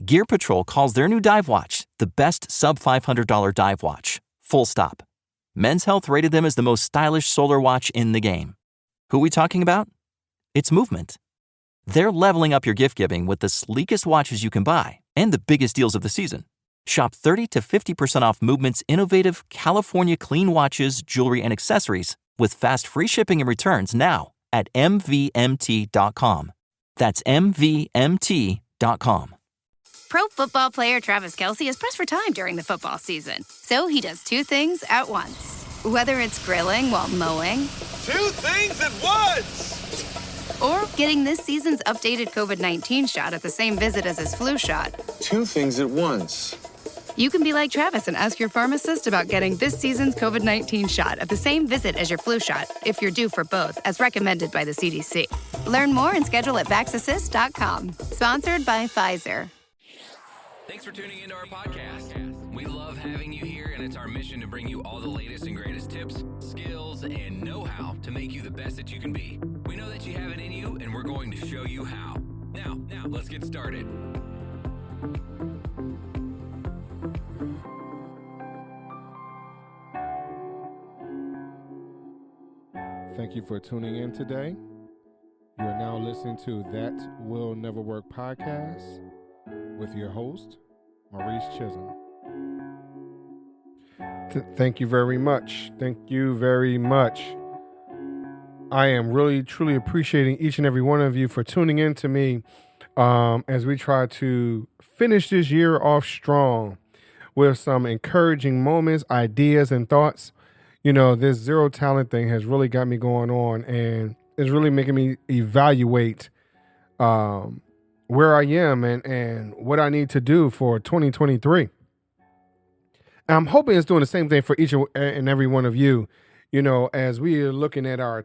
Gear Patrol calls their new dive watch the best sub-$500 dive watch. Full stop. Men's Health rated them as the most stylish solar watch in the game. Who are we talking about? It's Movement. They're leveling up your gift giving with the sleekest watches you can buy and the biggest deals of the season. Shop 30 to 50% off Movement's innovative California clean watches, jewelry, and accessories with fast free shipping and returns now at mvmt.com. That's mvmt.com. Pro football player Travis Kelce is pressed for time during the football season. So he does two things at once. Whether it's grilling while mowing. Two things at once! Or getting this season's updated COVID-19 shot at the same visit as his flu shot. Two things at once. You can be like Travis and ask your pharmacist about getting this season's COVID-19 shot at the same visit as your flu shot, if you're due for both, as recommended by the CDC. Learn more and schedule at vaxassist.com. Sponsored by Pfizer. Thanks for tuning into our podcast. We love having you here, and it's our mission to bring you all the latest and greatest tips, skills, and know-how to make you the best that you can be. We know that you have it in you, and we're going to show you how. Now, let's get started. Thank you for tuning in today. You are now listening to That Will Never Work podcast with your host, Maurice Chisholm. Thank you very much. Thank you very much. I am really, truly appreciating each and every one of you for tuning in to me as we try to finish this year off strong with some encouraging moments, ideas, and thoughts. You know, this zero talent thing has really got me going on, and it's really making me evaluate where I am and what I need to do for 2023. And I'm hoping it's doing the same thing for each and every one of you, you know, as we are looking at our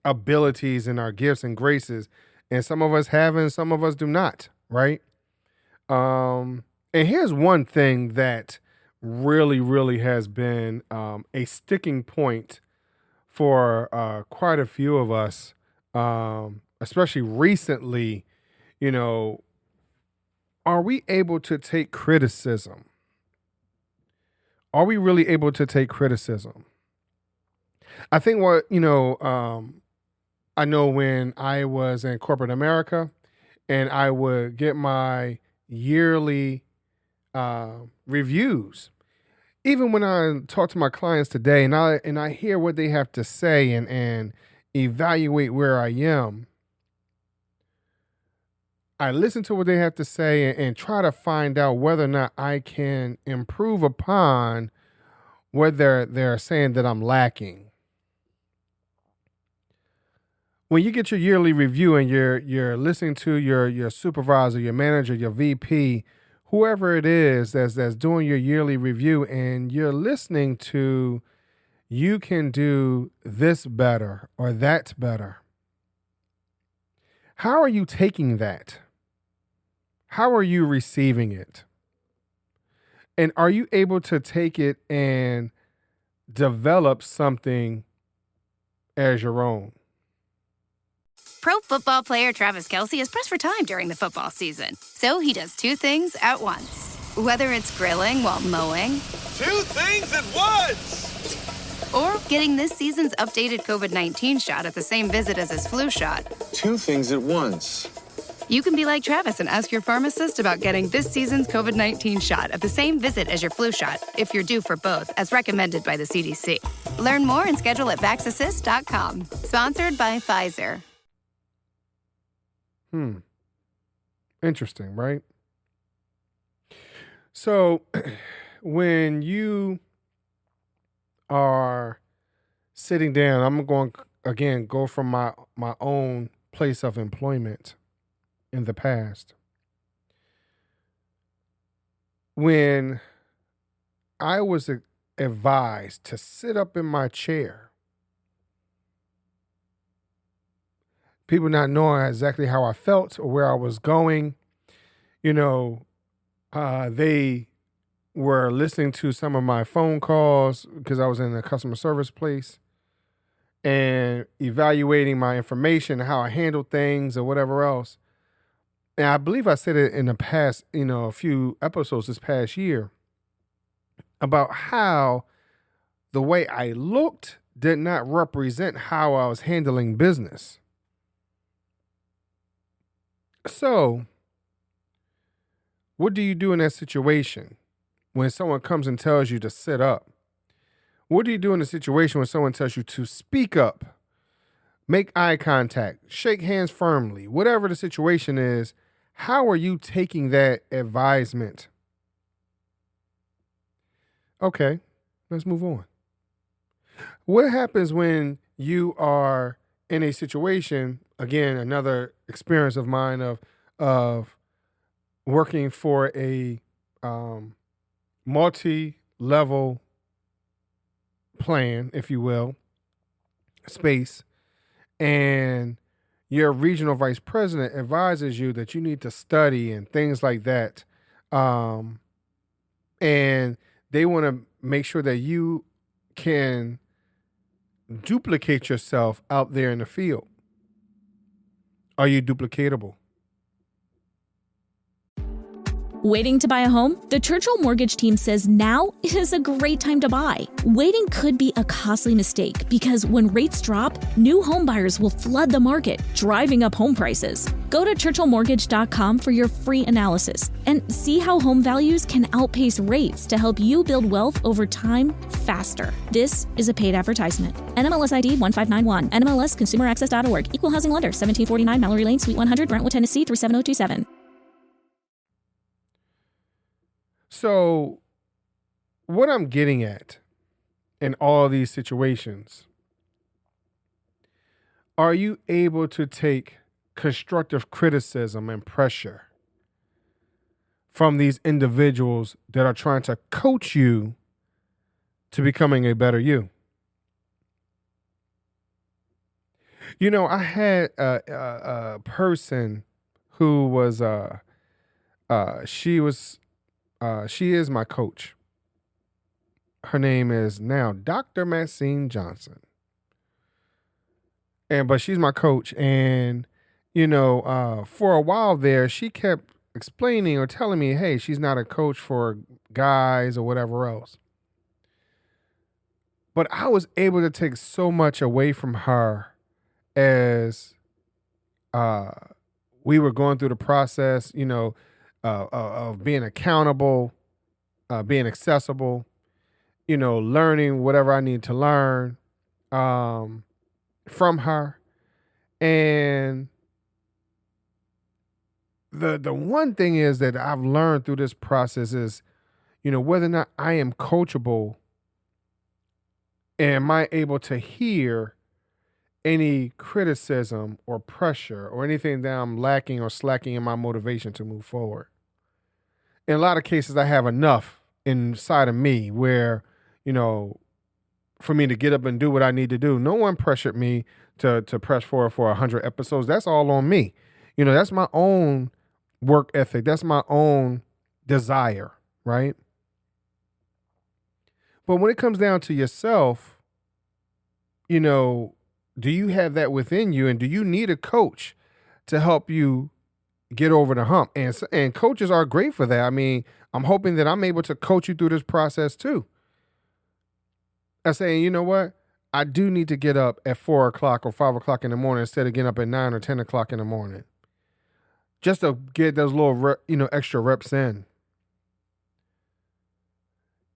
abilities and our gifts and graces. And some of us have and some of us do not, right? And here's one thing that really has been a sticking point for quite a few of us, especially recently. You know, are we able to take criticism? Are we really able to take criticism? I think what, I know when I was in corporate America and I would get my yearly reviews, even when I talk to my clients today and I hear what they have to say and evaluate where I am, I listen to what they have to say and try to find out whether or not I can improve upon what they're saying that I'm lacking. When you get your yearly review and you're listening to your supervisor, your manager, your VP, whoever it is that's doing your yearly review, and you're listening to, you can do this better or that better. How are you taking that? How are you receiving it? And are you able to take it and develop something as your own? Pro football player Travis Kelce is pressed for time during the football season. So he does two things at once. Whether it's grilling while mowing. Two things at once! Or getting this season's updated COVID-19 shot at the same visit as his flu shot. Two things at once. You can be like Travis and ask your pharmacist about getting this season's COVID-19 shot at the same visit as your flu shot, if you're due for both, as recommended by the CDC. Learn more and schedule at vaxassist.com. Sponsored by Pfizer. Interesting, right? So when you are sitting down, I'm going again go from my own place of employment in the past. When I was advised to sit up in my chair, people not knowing exactly how I felt or where I was going, they were listening to some of my phone calls because I was in a customer service place and evaluating my information, how I handled things or whatever else. and I believe I said it in the past, a few episodes this past year, about how the way I looked did not represent how I was handling business. So, what do you do in that situation when someone comes and tells you to sit up? What do you do in a situation when someone tells you to speak up, make eye contact, shake hands firmly, whatever the situation is? How are you taking that advisement? Okay, let's move on. What happens when you are in a situation, again, another experience of mine of working for a multi-level plan, if you will, space, and your regional vice president advises you that you need to study and things like that. And they want to make sure that you can duplicate yourself out there in the field. Are you duplicatable? Waiting to buy a home? The Churchill Mortgage team says now is a great time to buy. Waiting could be a costly mistake because when rates drop, new home buyers will flood the market, driving up home prices. Go to churchillmortgage.com for your free analysis and see how home values can outpace rates to help you build wealth over time faster. This is a paid advertisement. NMLS ID 1591. NMLSconsumeraccess.org. Equal housing lender. 1749 Mallory Lane, Suite 100, Brentwood, Tennessee 37027. So what I'm getting at in all these situations, are you able to take constructive criticism and pressure from these individuals that are trying to coach you to becoming a better you? I had a person who was, she is my coach. Her name is now Dr. Maxine Johnson. But she's my coach. And, for a while there, she kept explaining or telling me, hey, she's not a coach for guys or whatever else. But I was able to take so much away from her as we were going through the process, of being accountable, being accessible, learning whatever I need to learn from her. And the one thing is that I've learned through this process is, whether or not I am coachable, am I able to hear any criticism or pressure or anything that I'm lacking or slacking in my motivation to move forward. In a lot of cases, I have enough inside of me where, for me to get up and do what I need to do. No one pressured me to press forward for 100 episodes. That's all on me. That's my own work ethic. That's my own desire, right? But when it comes down to yourself, do you have that within you, and do you need a coach to help you get over the hump? And coaches are great for that. I mean, I'm hoping that I'm able to coach you through this process too. I'm saying, you know what? I do need to get up at 4 o'clock or 5 o'clock in the morning instead of getting up at 9 or 10 o'clock in the morning, just to get those little, extra reps in.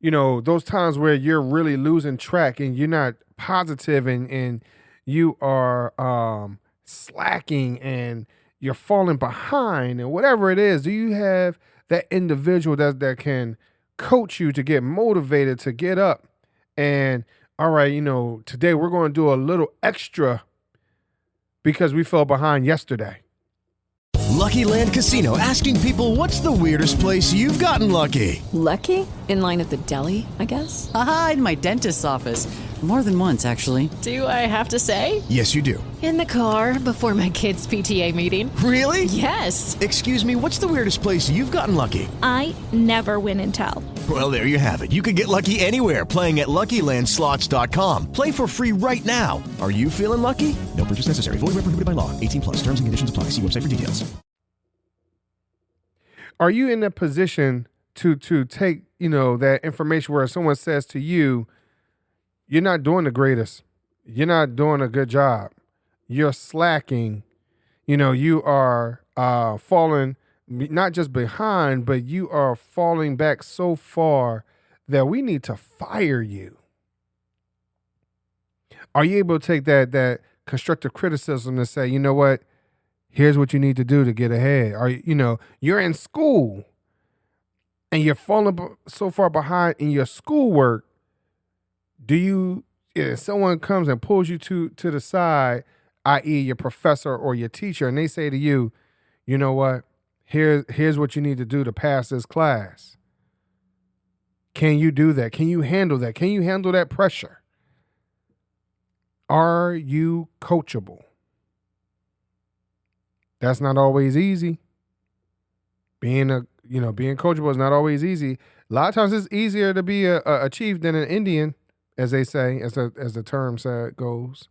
Those times where you're really losing track and you're not positive and you are slacking and you're falling behind and whatever it is, do you have that individual that can coach you to get motivated to get up and, all right, today we're going to do a little extra because we fell behind yesterday? Lucky Land Casino, asking people, what's the weirdest place you've gotten lucky? Lucky? In line at the deli, I guess? Aha, in my dentist's office. More than once, actually. Do I have to say? Yes, you do. In the car before my kids' PTA meeting. Really? Yes. Excuse me, what's the weirdest place you've gotten lucky? I never win and tell. Well, there you have it. You can get lucky anywhere, playing at LuckyLandSlots.com. Play for free right now. Are you feeling lucky? No purchase necessary. Void where prohibited by law. 18+. Terms and conditions apply. See website for details. Are you in a position to take, that information where someone says to you, you're not doing the greatest. You're not doing a good job. You're slacking. You are falling not just behind, but you are falling back so far that we need to fire you. Are you able to take that constructive criticism and say, you know what? Here's what you need to do to get ahead. Or, you're in school and you're falling so far behind in your schoolwork. If someone comes and pulls you to the side, i.e. your professor or your teacher, and they say to you, you know what? Here's what you need to do to pass this class. Can you do that? Can you handle that? Can you handle that pressure? Are you coachable? That's not always easy. Being coachable is not always easy. A lot of times it's easier to be a chief than an Indian, as they say, as the term goes.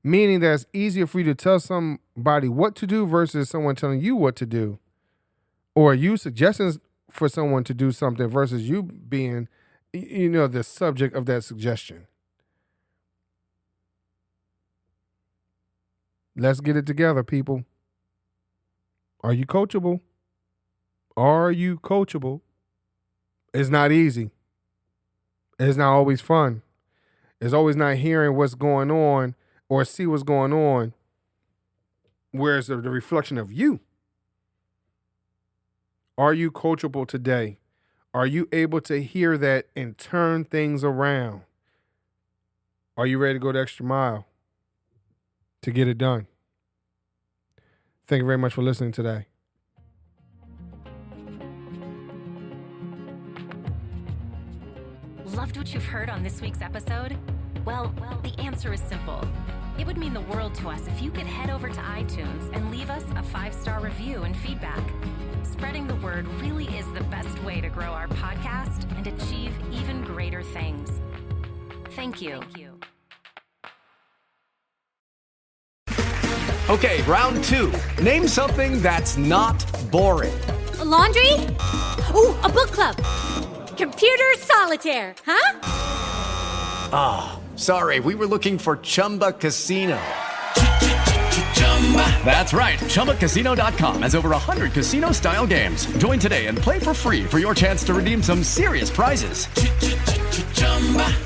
Meaning that it's easier for you to tell somebody what to do versus someone telling you what to do. Or you suggestions for someone to do something versus you being, the subject of that suggestion. Let's get it together, people. Are you coachable? Are you coachable? It's not easy. It's not always fun. It's always not hearing what's going on or see what's going on. Where's the reflection of you? Are you coachable today? Are you able to hear that and turn things around? Are you ready to go the extra mile to get it done? Thank you very much for listening today. Loved what you've heard on this week's episode? Well, the answer is simple. It would mean the world to us if you could head over to iTunes and leave us a 5-star review and feedback. Spreading the word really is the best way to grow our podcast and achieve even greater things. Thank you. Okay, round 2. Name something that's not boring. A laundry? Ooh, a book club. Computer solitaire, huh? Ah, sorry, we were looking for Chumba Casino. That's right, ChumbaCasino.com has over 100 casino-style games. Join today and play for free for your chance to redeem some serious prizes.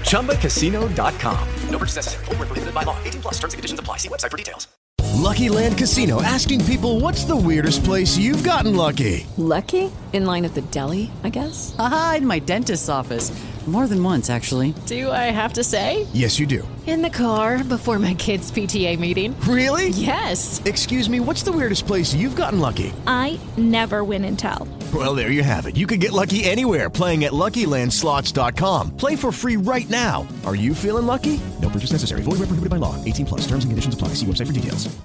ChumbaCasino.com. No purchase necessary. Void where prohibited by law. 18+ terms and conditions apply. See website for details. Lucky Land Casino, asking people, what's the weirdest place you've gotten lucky? Lucky? In line at the deli, I guess? Aha, in my dentist's office. More than once, actually. Do I have to say? Yes, you do. In the car before my kids' PTA meeting. Really? Yes. Excuse me, what's the weirdest place you've gotten lucky? I never win and tell. Well, there you have it. You can get lucky anywhere, playing at LuckyLandSlots.com. Play for free right now. Are you feeling lucky? No purchase necessary. Void where prohibited by law. 18+ terms and conditions apply. See website for details.